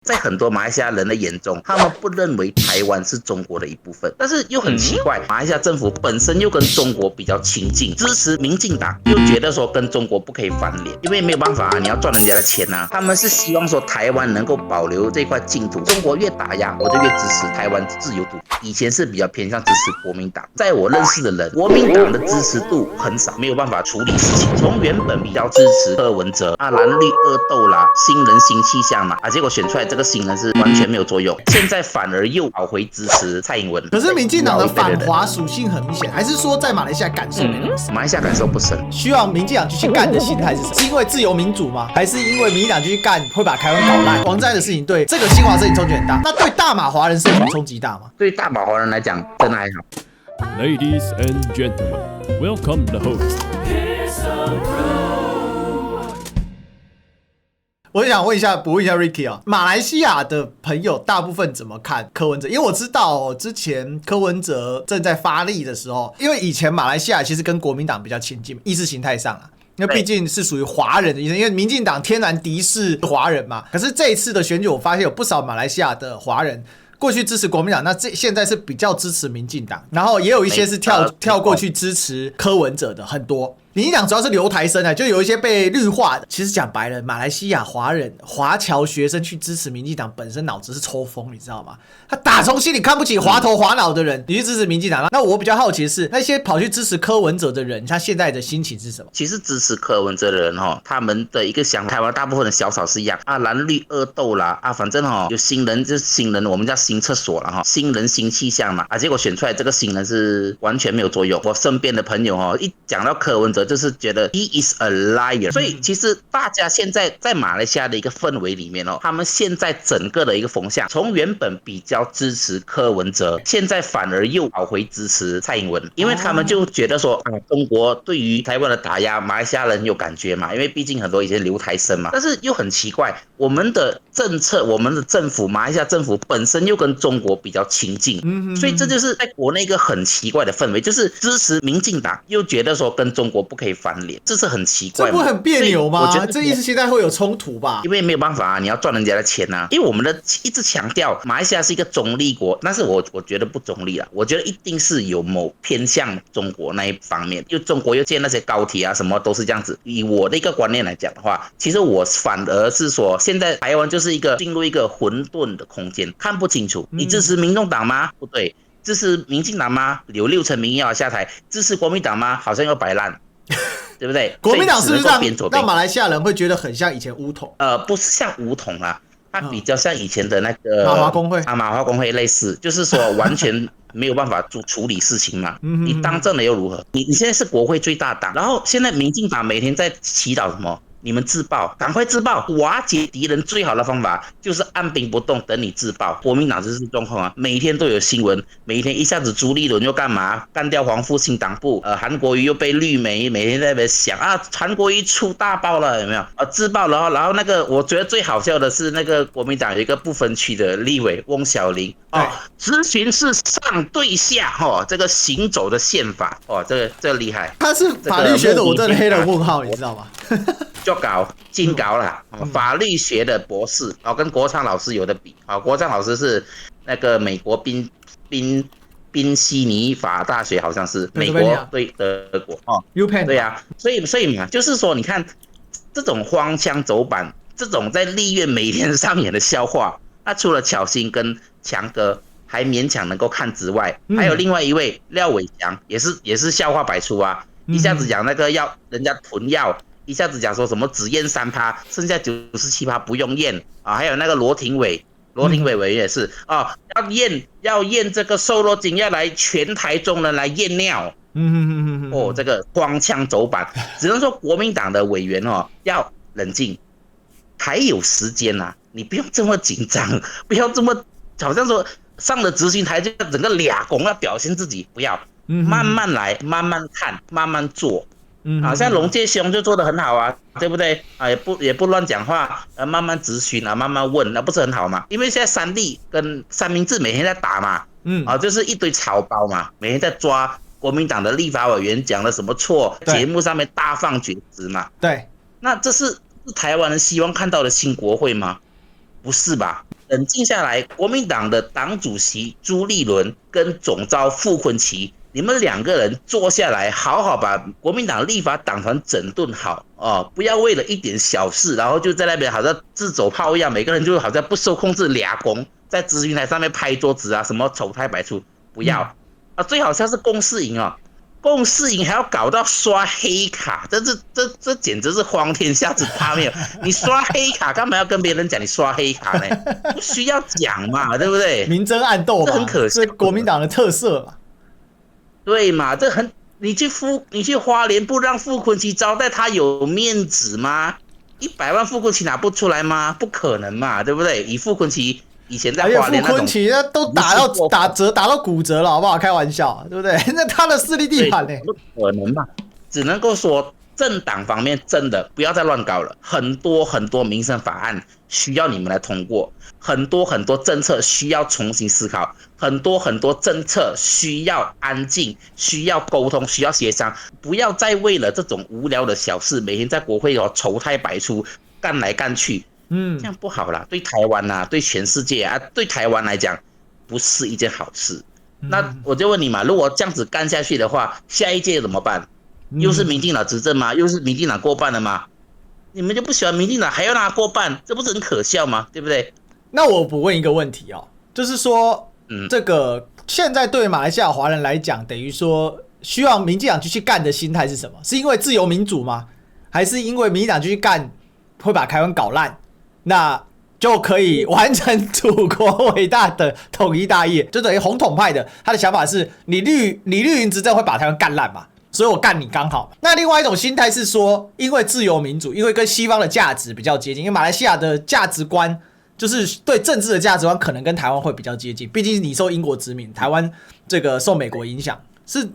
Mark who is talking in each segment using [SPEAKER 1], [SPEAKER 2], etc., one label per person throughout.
[SPEAKER 1] 在很多马来西亚人的眼中，他们不认为台湾是中国的一部分，但是又很奇怪，马来西亚政府本身又跟中国比较亲近，支持民进党，又觉得说跟中国不可以翻脸，因为没有办法啊，你要赚人家的钱啊。他们是希望说台湾能够保留这块净土，中国越打压，我就越支持台湾自由独立。以前是比较偏向支持国民党，在我认识的人，国民党的支持度很少，没有办法处理事情。从原本比较支持柯文哲啊，蓝绿恶斗啦，新人新气象嘛，结果选出来这个新人是完全没有作用，现在反而又跑回支持蔡英文。
[SPEAKER 2] 可是民进党的反华属性很明显，还是说在马来西亚感受没那么深？
[SPEAKER 1] 马来西亚感受不深。
[SPEAKER 2] 希望民进党继续干的心态是什么？是因为自由民主吗？还是因为民进党继续干会把台湾搞烂？王在的事情对这个新华社冲击很大，那对大马华人社群冲击大吗？
[SPEAKER 1] 对大马华人来讲，真的还好。
[SPEAKER 3] Ladies and gentlemen, welcome the host.
[SPEAKER 2] 我想问一下，补问一下 Ricky 啊，马来西亚的朋友大部分怎么看柯文哲？因为我知道之前柯文哲正在发力的时候，因为以前马来西亚其实跟国民党比较亲近，意识形态上啊。因为毕竟是属于华人的意思，因为民进党天然敌视华人嘛。可是这一次的选举，我发现有不少马来西亚的华人过去支持国民党，那现在是比较支持民进党，然后也有一些是跳过去支持柯文哲的，很多。民进党主要是留台生啊，就有一些被绿化的。其实讲白了，马来西亚华人、华侨学生去支持民进党，本身脑子是抽风，你知道吗？他打从心里看不起滑头滑脑的人，你去支持民进党。那我比较好奇的是，那些跑去支持柯文哲的人，他现在的心情是什么？
[SPEAKER 1] 其实支持柯文哲的人他们的一个想法，台湾大部分的小草是一样啊，蓝绿恶斗啦啊，反正有新人就是新人，我们叫新厕所了新人新气象嘛结果选出来这个新人是完全没有作用。我身边的朋友一讲到柯文哲，就是觉得 he is a liar。所以其实大家现在在马来西亚的一个氛围里面他们现在整个的一个风向，从原本比较支持柯文哲，现在反而又跑回支持蔡英文，因为他们就觉得说中国对于台湾的打压，马来西亚人有感觉嘛，因为毕竟很多以前留台生嘛。但是又很奇怪，我们的政策，我们的政府，马来西亚政府本身又跟中国比较亲近，所以这就是在国内一个很奇怪的氛围，就是支持民进党，又觉得说跟中国不可以翻脸，这是很奇怪嘛。
[SPEAKER 2] 这不很别扭吗？
[SPEAKER 1] 我觉得
[SPEAKER 2] 这意思现在会有冲突吧？
[SPEAKER 1] 因为没有办法啊，你要赚人家的钱啊。因为我们一直强调马来西亚是一个中立国，但是我觉得不中立啦，我觉得一定是有某偏向中国那一方面，就中国又建那些高铁啊，什么都是这样子。以我的一个观念来讲的话，其实我反而是说，现在台湾就是进入一个混沌的空间，看不清楚。你支持民众党吗？不对。支持民进党吗？有60%民意要下台。支持国民党吗？好像要摆烂。对不对？
[SPEAKER 2] 国民党是不是让马来西亚人会觉得很像以前巫统？
[SPEAKER 1] 不是像巫统啦，它比较像以前的那个
[SPEAKER 2] 马华工会
[SPEAKER 1] 马华工会类似，就是说完全没有办法处理事情嘛。你当政了又如何？你现在是国会最大党，然后现在民进党每天在祈祷什么？你们自爆，赶快自爆！瓦解敌人最好的方法就是按兵不动，等你自爆。国民党就是状况啊，每天都有新闻，每天一下子朱立伦又干嘛？干掉黄复兴党部，韩国瑜又被绿媒每天在那边想韩国瑜出大爆了，有没有？自爆了，然后那个我觉得最好笑的是那个国民党有一个不分区的立委翁小玲咨询是上对下这个行走的宪法这个厉害。
[SPEAKER 2] 他是法律学的，我真的黑了问号，你知道吗？
[SPEAKER 1] 就金高啦，法律学的博士，跟国昌老师有的比。国昌老师是那个美国宾夕尼法大学，好像是美国对德国对啊，所以嘛，就是说你看这种荒腔走板，这种在立院每天上演的笑话，那除了巧心跟强哥还勉强能够看之外，还有另外一位廖伟强，也是笑话百出啊，一下子讲那个要人家囤药。一下子讲说什么只验3%，剩下97%不用验还有那个罗廷伟委员也是要验这个瘦肉精，要来全台中人来验尿。这个荒腔走板，只能说国民党的委员要冷静，还有时间啊，你不用这么紧张，不要这么好像说上了执行台就整个俩拱要表现自己，不要，慢慢来，慢慢看，慢慢做。像龙介雄就做得很好啊，对不对也不乱讲话，慢慢质询慢慢问，那不是很好吗？因为现在三立跟三明治每天在打嘛，就是一堆草包嘛，每天在抓国民党的立法委员讲了什么错，节目上面大放厥词嘛。
[SPEAKER 2] 对，
[SPEAKER 1] 那这是台湾人希望看到的新国会吗？不是吧？冷静下来，国民党的党主席朱立伦跟总召傅昆萁，你们2个人坐下来，好好把国民党立法党团整顿好哦，不要为了一点小事，然后就在那边好像自走炮一样，每个人就好像不受控制俩公，在咨询台上面拍桌子啊，什么丑态百出，不要啊！最好像是公视营哦。共事营还要搞到刷黑卡，这简直是荒天下之大谬！你刷黑卡干嘛要跟别人讲你刷黑卡呢？不需要讲嘛，对不对？
[SPEAKER 2] 明争暗斗嘛，
[SPEAKER 1] 这很可惜，
[SPEAKER 2] 是国民党的特色嘛。
[SPEAKER 1] 对嘛？你去花莲不让傅昆萁招待他有面子吗？100万傅昆萁拿不出来吗？不可能嘛，对不对？以傅昆萁以前在花莲那种，
[SPEAKER 2] 傅昆萁那都打到骨折了，好不好？开玩笑，对不对？那他的势力地盘呢？
[SPEAKER 1] 不可能嘛，只能够说政党方面真的不要再乱搞了，很多民生法案需要你们来通过，很多政策需要重新思考，很多政策需要安静，需要沟通，需要协商，不要再为了这种无聊的小事，每天在国会丑态百出，干来干去。这样不好啦，对台湾啊，对全世界啊，对台湾来讲不是一件好事。那我就问你嘛，如果这样子干下去的话，下一届怎么办？又是民进党执政吗？又是民进党过半了吗？你们就不喜欢民进党，还要让他过半，这不是很可笑吗？对不对？
[SPEAKER 2] 那我补问一个问题哦，就是说，这个现在对马来西亚华人来讲，等于说需要民进党继续干的心态是什么？是因为自由民主吗？还是因为民进党继续干会把台湾搞烂？那就可以完成祖国伟大的统一大业，就等于红统派的他的想法是，你绿营执政会把台湾干烂嘛，所以我干你刚好。那另外一种心态是说，因为自由民主，因为跟西方的价值比较接近，因为马来西亚的价值观就是对政治的价值观可能跟台湾会比较接近，毕竟你受英国殖民，台湾这个受美国影响。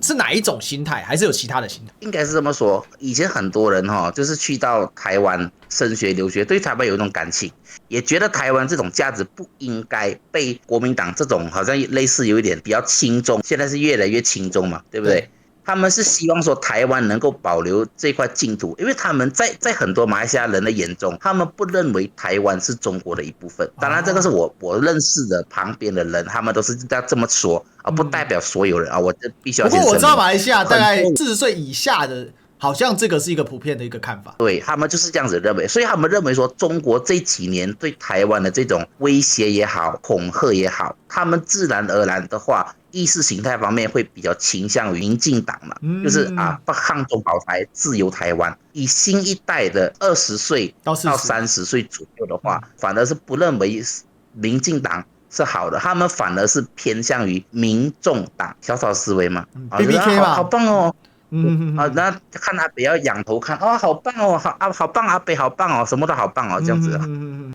[SPEAKER 2] 是哪一种心态，还是有其他的心态？
[SPEAKER 1] 应该是这么说。以前很多人就是去到台湾升学留学，对台湾有一种感情，也觉得台湾这种价值不应该被国民党这种好像类似有一点比较轻重，现在是越来越轻重嘛，对不对？他们是希望说台湾能够保留这块净土，因为他们在很多马来西亚人的眼中，他们不认为台湾是中国的一部分。当然，这个是我认识的旁边的人，他们都是这么说啊，不代表所有人啊，我这必须要先声明。
[SPEAKER 2] 不过我知道马来西亚大概40岁以下的，好像这个是一个普遍的一个看法。
[SPEAKER 1] 对，他们就是这样子认为，所以他们认为说中国这几年对台湾的这种威胁也好，恐吓也好，他们自然而然的话，意识形态方面会比较倾向于民进党嘛，就是不抗中保台，自由台湾。以新一代的20岁到30岁左右的话，反而是不认为民进党是好的，他们反而是偏向于民众党，小草思维嘛
[SPEAKER 2] ，BBK 嘛，
[SPEAKER 1] 好棒哦。那看阿北要仰头看，好棒哦，好棒，阿北好棒哦，什么都好棒哦，这样子。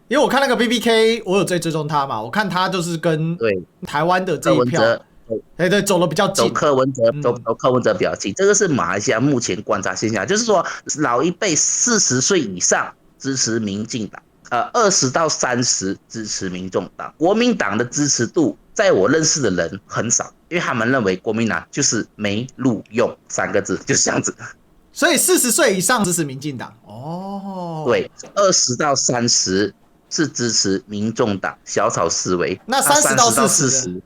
[SPEAKER 2] 因为我看那个 BBK， 我有追踪他嘛，我看他就是跟台湾的这一票，对，走得比较近，
[SPEAKER 1] 走柯文哲比较近，这个是马来西亚目前观察现象，就是说老一辈40岁以上支持民进党，20到30支持民众党，国民党的支持度，在我认识的人很少，因为他们认为国民党就是没路用3个字，就是这样子。
[SPEAKER 2] 所以40岁以上支持民进党
[SPEAKER 1] 对，20到30是支持民众党，小草思维。
[SPEAKER 2] 那30到40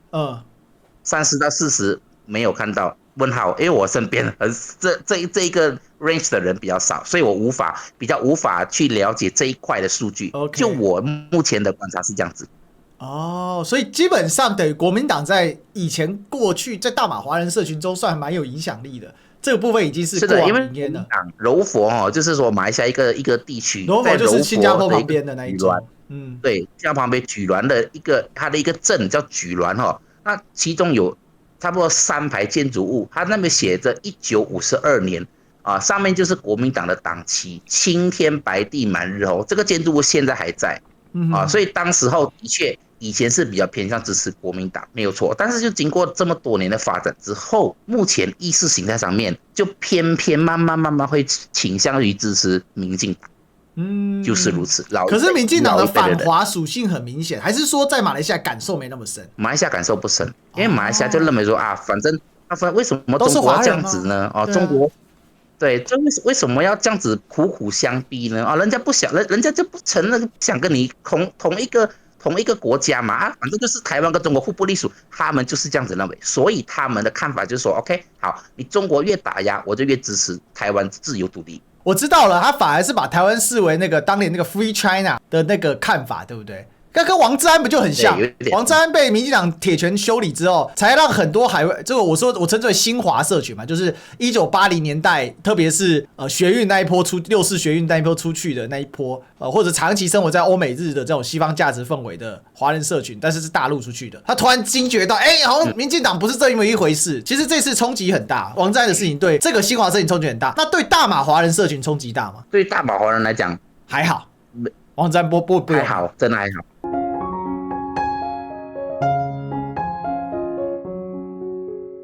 [SPEAKER 1] 30到40没有看到问号，因为我身边这一个 range 的人比较少，所以我比较无法去了解这一块的数据。就我目前的观察是这样子。
[SPEAKER 2] 所以基本上等于国民党在以前过去在大马华人社群中算蛮有影响力的，这个部分已经是过往云烟了。
[SPEAKER 1] 柔佛就是说马来西亚一个地区，
[SPEAKER 2] 柔佛就是新加坡旁边的那一种。
[SPEAKER 1] 对，新加坡旁边举銮的它的一个镇叫举銮那其中有差不多3排建筑物，它那边写着1952年上面就是国民党的党旗，青天白地满日红，这个建筑物现在还在所以当时候的确以前是比较偏向支持国民党，没有错。但是就经过这么多年的发展之后，目前意识形态上面就偏慢慢会倾向于支持民进党。就是如此。
[SPEAKER 2] 可是民进党的反华属性很明显，还是说在马来西亚感受没那么深？
[SPEAKER 1] 马来西亚感受不深，因为马来西亚就认为说反正为什么中国要这样子呢？中国对，这为什么要这样子苦相逼呢？人家不想，人家就不承认，想跟你同同一个国家嘛，反正就是台湾跟中国互不隶属，他们就是这样子认为，所以他们的看法就是说 ，OK， 好，你中国越打压，我就越支持台湾自由独立。
[SPEAKER 2] 我知道了，他反而是把台湾视为那个当年那个 Free China 的那个看法，对不对？跟王志安不就很像？王志安被民进党铁拳修理之后，才让很多海外这个我称之为新华社群嘛，就是1980年代，特别是学运那一波6·4学运那一波出去的那一波，或者长期生活在欧美日的这种西方价值氛围的华人社群，但是是大陆出去的，他突然惊觉到，好像民进党不是这么一回事。其实这次冲击很大，王志安的事情对这个新华社群冲击很大，那对大马华人社群冲击大吗？
[SPEAKER 1] 对大马华人来讲
[SPEAKER 2] 还好，王志安不
[SPEAKER 1] 还好，真的还好。